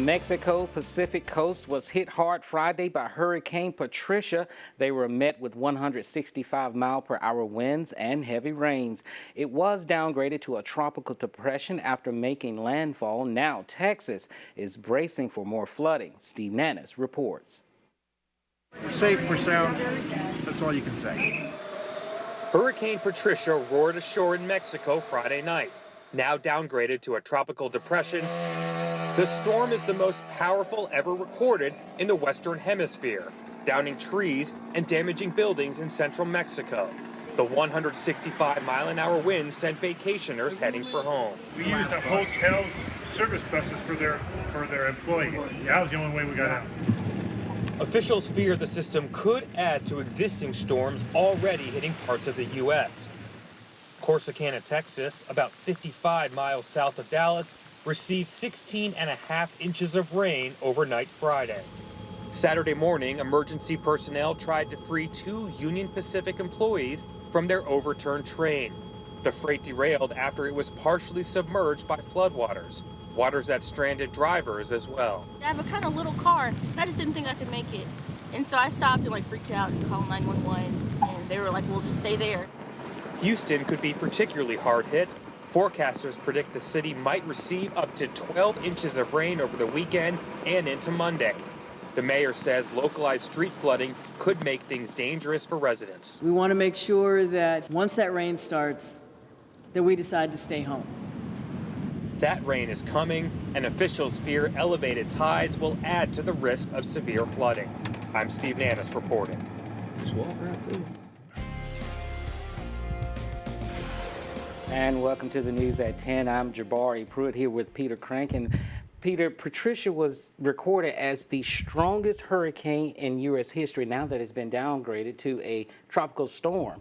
Mexico Pacific coast was hit hard Friday by Hurricane Patricia. They were met with 165-mile-per-hour winds and heavy rains. It was downgraded to a tropical depression after making landfall. Now Texas is bracing for more flooding. Steve Nannis reports. We're safe, we're sound. That's all you can say. Hurricane Patricia roared ashore in Mexico Friday night. Now downgraded to a tropical depression, the storm is the most powerful ever recorded in the Western Hemisphere, downing trees and damaging buildings in central Mexico. The 165-mile-an-hour wind sent vacationers heading for home. We used the hotels' service buses for their employees. That was the only way we got out. Officials fear the system could add to existing storms already hitting parts of the U.S. Corsicana, Texas, about 55 miles south of Dallas, received 16.5 inches of rain overnight Friday. Saturday morning, emergency personnel tried to free 2 Union Pacific employees from their overturned train. The freight derailed after it was partially submerged by floodwaters, waters that stranded drivers as well. I have a kind of little car, and I just didn't think I could make it. And so I stopped and freaked out and called 911, and they were like, "We'll just stay there." Houston could be particularly hard hit. Forecasters predict the city might receive up to 12 inches of rain over the weekend and into Monday. The mayor says localized street flooding could make things dangerous for residents. We want to make sure that once that rain starts, that we decide to stay home. That rain is coming, and officials fear elevated tides will add to the risk of severe flooding. I'm Steve Nannis reporting. Just walk right through. And welcome to the news at 10. I'm Jabari Pruitt here with Peter Crank. And Peter, Patricia was recorded as the strongest hurricane in U.S. history now that it's been downgraded to a tropical storm.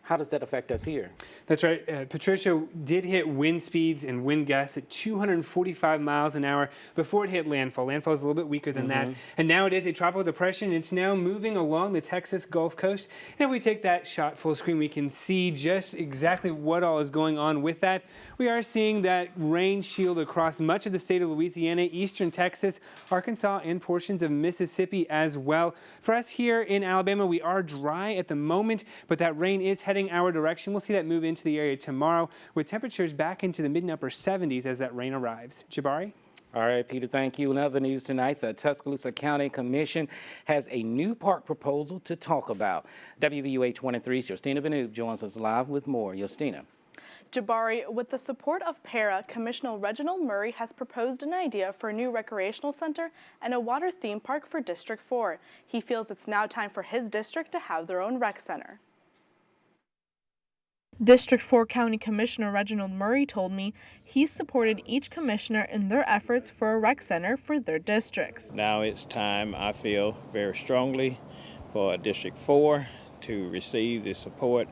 How does that affect us here? That's right. Patricia did hit wind speeds and wind gusts at 245 miles an hour before it hit landfall. Landfall is a little bit weaker than that. And now it is a tropical depression. It's now moving along the Texas Gulf Coast. And if we take that shot full screen, we can see just exactly what all is going on with that. We are seeing that rain shield across much of the state of Louisiana, eastern Texas, Arkansas, and portions of Mississippi as well. For us here in Alabama, we are dry at the moment, but that rain is heading our direction. We'll see that move into the area tomorrow with temperatures back into the mid and upper 70s as that rain arrives. Jabari? All right, Peter, thank you. In other news tonight, the Tuscaloosa County Commission has a new park proposal to talk about. WVUA 23's Justina Benube joins us live with more. Justina. Jabari, with the support of PARA, Commissioner Reginald Murray has proposed an idea for a new recreational center and a water theme park for District 4. He feels it's now time for his district to have their own rec center. District 4 County Commissioner Reginald Murray told me he's supported each commissioner in their efforts for a rec center for their districts. Now it's time, I feel very strongly, for District 4 to receive the support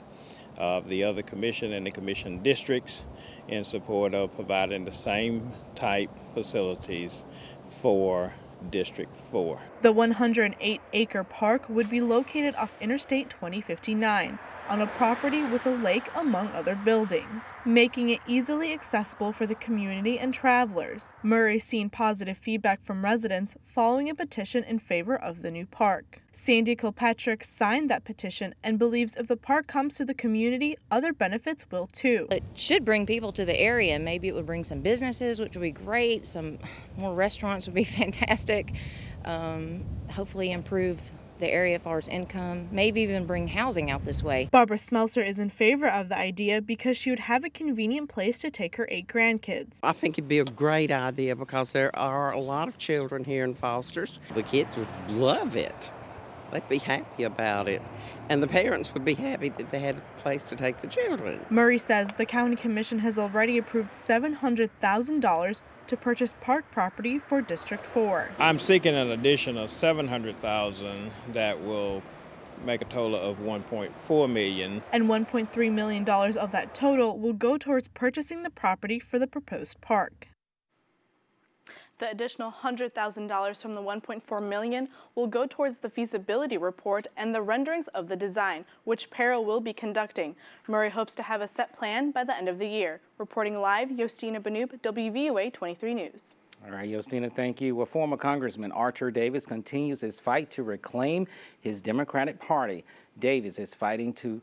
of the other commission and the commission districts in support of providing the same type facilities for District 4. The 108-acre park would be located off Interstate 2059 on a property with a lake among other buildings, making it easily accessible for the community and travelers. Murray's seen positive feedback from residents following a petition in favor of the new park. Sandy Kilpatrick signed that petition and believes if the park comes to the community, other benefits will too. It should bring people to the area. Maybe it would bring some businesses, which would be great. Some more restaurants would be fantastic. Hopefully improve the area as far as income, maybe even bring housing out this way. Barbara Smelser is in favor of the idea because she would have a convenient place to take her 8 grandkids. I think it'd be a great idea because there are a lot of children here in Foster's. The kids would love it. They'd be happy about it. And the parents would be happy that they had a place to take the children. Murray says the county commission has already approved $700,000 to purchase park property for District 4. I'm seeking an additional $700,000 that will make a total of $1.4 million. And $1.3 million of that total will go towards purchasing the property for the proposed park. The additional $100,000 from the $1.4 million will go towards the feasibility report and the renderings of the design, which PARA will be conducting. Murray hopes to have a set plan by the end of the year. Reporting live, Justina Benube, WVUA 23 News. All right, Justina, thank you. Well, former Congressman Archer Davis continues his fight to reclaim his Democratic Party. Davis is fighting to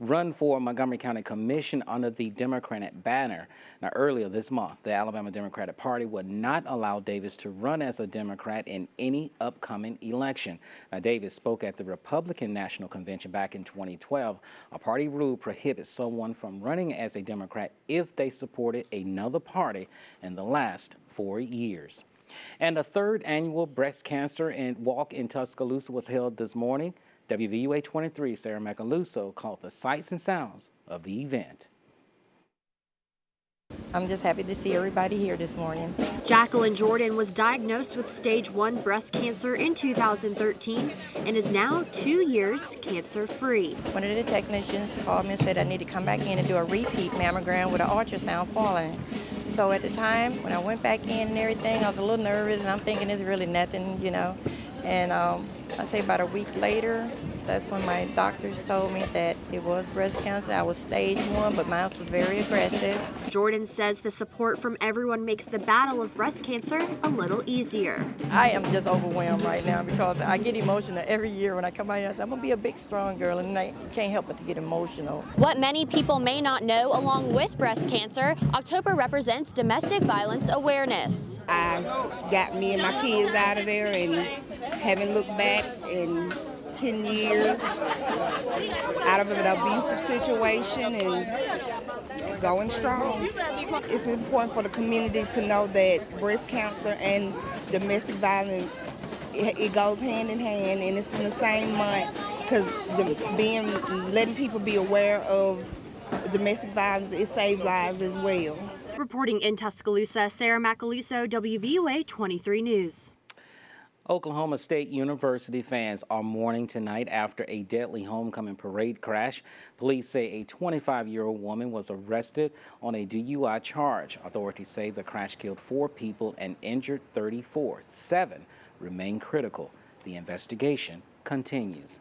run for Montgomery County Commission under the Democratic banner. Now, earlier this month, the Alabama Democratic Party would not allow Davis to run as a Democrat in any upcoming election. Now, Davis spoke at the Republican National Convention back in 2012. A party rule prohibits someone from running as a Democrat if they supported another party in the last 4 years. And the third annual breast cancer and walk in Tuscaloosa was held this morning. WVUA 23 Sarah Macaluso caught the sights and sounds of the event. I'm just happy to see everybody here this morning. Jacqueline Jordan was diagnosed with stage 1 breast cancer in 2013 and is now 2 years cancer-free. One of the technicians called me and said I need to come back in and do a repeat mammogram with an ultrasound following. So at the time, when I went back in and everything, I was a little nervous and I'm thinking it's really nothing, you know. And I say about a week later, that's when my doctors told me that it was breast cancer. I was stage 1, but mine was very aggressive. Jordan says the support from everyone makes the battle of breast cancer a little easier. I am just overwhelmed right now because I get emotional every year when I come out here. I say, I'm going to be a big, strong girl, and I can't help but to get emotional. What many people may not know, along with breast cancer, October represents domestic violence awareness. I got me and my kids out of there and haven't looked back in 10 years out of an abusive situation and going strong. It's important for the community to know that breast cancer and domestic violence, it goes hand in hand, and it's in the same month, because letting people be aware of domestic violence, it saves lives as well. Reporting in Tuscaloosa, Sarah Macaluso, WVUA 23 News. Oklahoma State University fans are mourning tonight after a deadly homecoming parade crash. Police say a 25-year-old woman was arrested on a DUI charge. Authorities say the crash killed 4 people and injured 34. 7 remain critical. The investigation continues.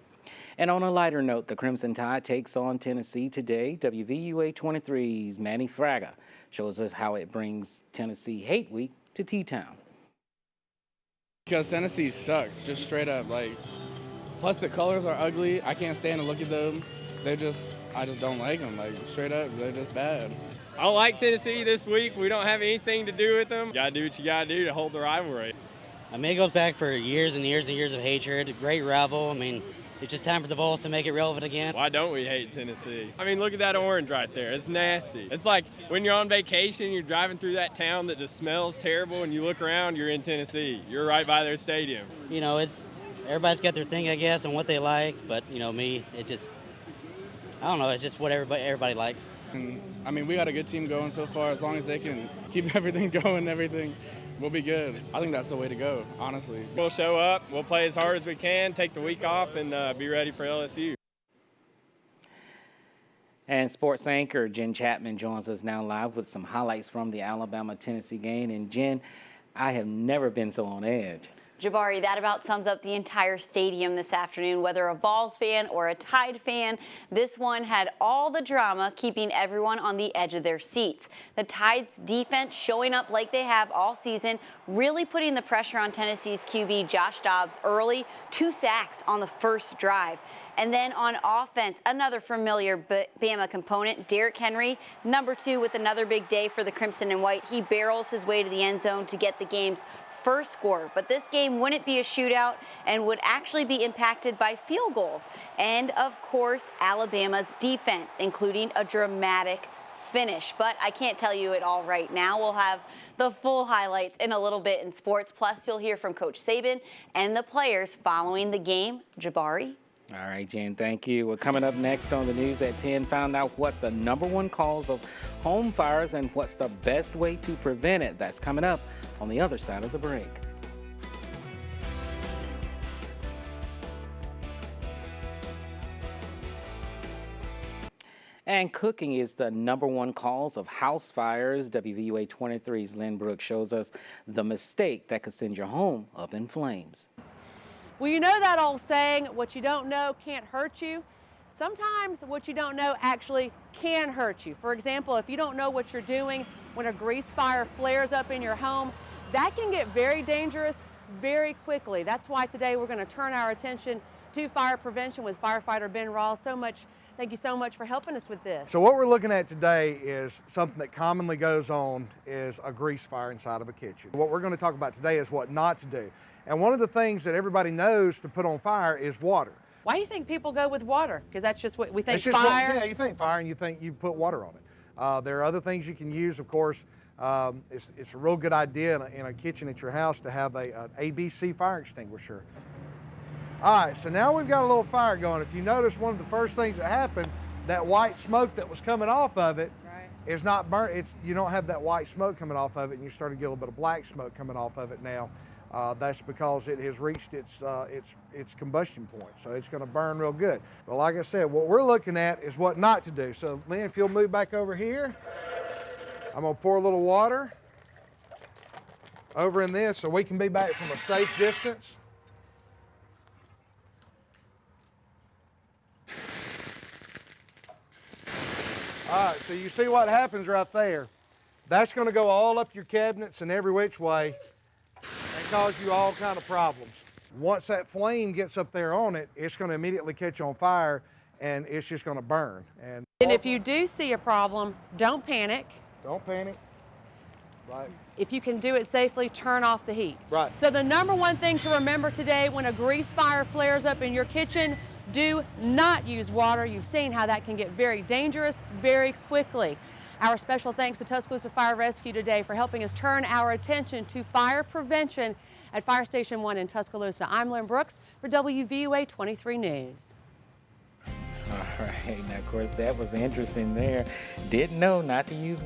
And on a lighter note, the Crimson Tide takes on Tennessee today. WVUA 23's Manny Fraga shows us how it brings Tennessee Hate Week to T-Town. Because Tennessee sucks, just straight up. Plus the colors are ugly. I can't stand to look at them. I just don't like them. Straight up, they're just bad. I don't like Tennessee this week. We don't have anything to do with them. Gotta do what you gotta do to hold the rivalry. I mean, it goes back for years and years and years of hatred. Great rival. I mean, it's just time for the Vols to make it relevant again. Why don't we hate Tennessee? I mean, look at that orange right there. It's nasty. It's like when you're on vacation, you're driving through that town that just smells terrible, and you look around, you're in Tennessee. You're right by their stadium. You know, everybody's got their thing, I guess, and what they like. But you know, me, I don't know. It's just what everybody likes. And, I mean, we got a good team going so far. As long as they can keep everything going, we'll be good. I think that's the way to go, honestly. We'll show up, we'll play as hard as we can, take the week off, and be ready for LSU. And sports anchor Jen Chapman joins us now live with some highlights from the Alabama-Tennessee game. And Jen, I have never been so on edge. Jabari, that about sums up the entire stadium this afternoon. Whether a Vols fan or a Tide fan, this one had all the drama, keeping everyone on the edge of their seats. The Tide's defense showing up like they have all season, really putting the pressure on Tennessee's QB Josh Dobbs early, 2 sacks on the first drive. And then on offense, another familiar Bama component, Derrick Henry, number 2 with another big day for the Crimson and White. He barrels his way to the end zone to get the game's first score, but this game wouldn't be a shootout and would actually be impacted by field goals. And of course, Alabama's defense, including a dramatic finish. But I can't tell you it all right now. We'll have the full highlights in a little bit in sports. Plus, you'll hear from Coach Saban and the players following the game. Jabari. All right, Jen, thank you. Well, coming up next on the news at 10, found out what the #1 cause of home fires and what's the best way to prevent it. That's coming up on the other side of the break. And cooking is the #1 cause of house fires. WVUA 23's Lynn Brooks shows us the mistake that could send your home up in flames. Well, you know that old saying, what you don't know can't hurt you. Sometimes what you don't know actually can hurt you. For example, if you don't know what you're doing when a grease fire flares up in your home, that can get very dangerous very quickly. That's why today we're going to turn our attention to fire prevention with firefighter Ben Rawls. Thank you so much for helping us with this. So what we're looking at today is something that commonly goes on is a grease fire inside of a kitchen. What we're going to talk about today is what not to do. And one of the things that everybody knows to put on fire is water. Why do you think people go with water? Because that's just what we think. It's just fire. Yeah, you think fire and you think you put water on it. There are other things you can use, of course. It's a real good idea in a kitchen at your house to have an ABC fire extinguisher. All right, so now we've got a little fire going. If you notice, one of the first things that happened, that white smoke that was coming off of it is not burnt. You don't have that white smoke coming off of it, and you start to get a little bit of black smoke coming off of it now. That's because it has reached its combustion point, so it's going to burn real good. But like I said, what we're looking at is what not to do. So Lynn, if you'll move back over here, I'm going to pour a little water over in this so we can be back from a safe distance. All right, so you see what happens right there. That's going to go all up your cabinets and every which way and cause you all kind of problems. Once that flame gets up there on it, it's going to immediately catch on fire and it's just going to burn. And if you do see a problem, don't panic. Don't panic. Right. If you can do it safely, turn off the heat. Right. So the number one thing to remember today when a grease fire flares up in your kitchen, do not use water. You've seen how that can get very dangerous very quickly. Our special thanks to Tuscaloosa Fire Rescue today for helping us turn our attention to fire prevention at Fire Station 1 in Tuscaloosa. I'm Lynn Brooks for WVUA 23 News. All right, now of course that was interesting there. Didn't know not to use